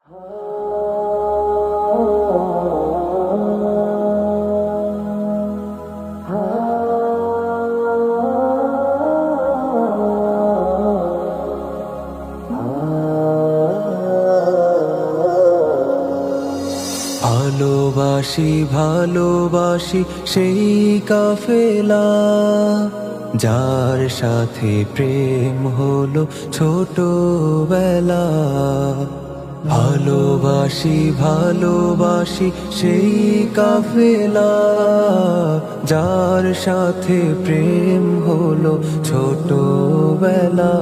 ভালোবাসি ভালোবাসি সেই কাফেলা, যার সাথে প্রেম হলো ছোটবেলা। ভালোবাসি ভালোবাসি সেই কাফেলা, যার সাথে প্রেম হলো ছোটবেলা।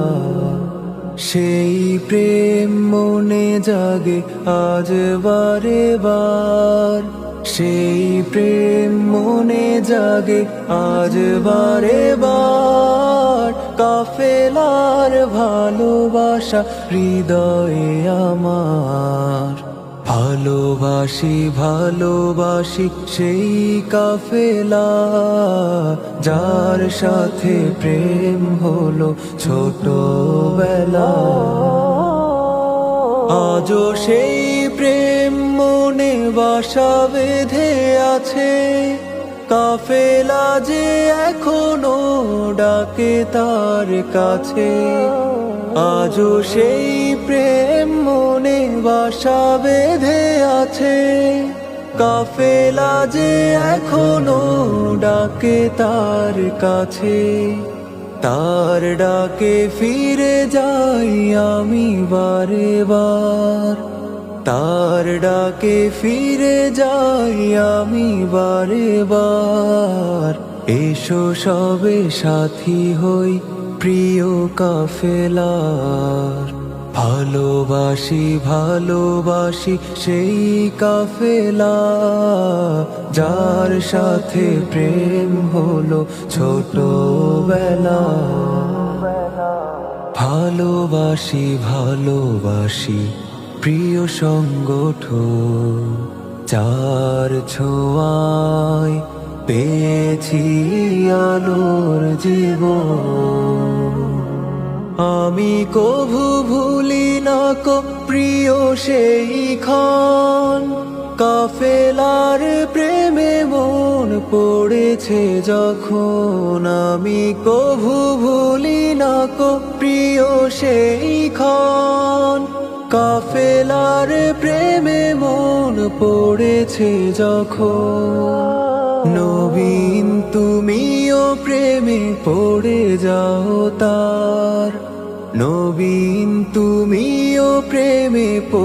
সেই প্রেম মনে জাগে আজ বারে বার, সেই প্রেম মনে জাগে আজ বারে বার। কাফেলার ভালোবাসা হৃদয়ে আমার, ভালোবাসি ভালোবাসি সেই কাফেলা, যার সাথে প্রেম হলো ছোটবেলা। আজও সেই প্রেম মনে বাসা বেঁধে আছে, কাফেলা যে এখনো ডাকে তার কাছে। আজও সেই প্রেম মনে বাসা বেঁধে আছে, কাফেলা যে এখনো ডাকে তার কাছে। তার ডাকে ফিরে যাই আমি বারে বার, তার ডাকে ফিরে যাই আমি বারে বার। এসো সবে সাথী হই প্রিয় কাফেলার, ভালোবাসি ভালোবাসি সেই কাফেলা, যার সাথে প্রেম হলো ছোটবেলা। ভালোবাসি ভালোবাসি প্রিয় সংগঠন, যার ছোঁয়ায় পেয়েছি আলোর জীবন। আমি কভু ভুলি না কো প্রিয় সেই ক্ষণ, কাফেলার প্রেমে মন পড়েছে যখন। আমি কভু ভুলি না কো প্রিয় সেই ক্ষণ, কাফেলার প্রেমে মন পড়েছে যখন। নবীন তুমিও প্রেমে পড়ে যাও তার, নবীন তুমিও প্রেমে পড়ে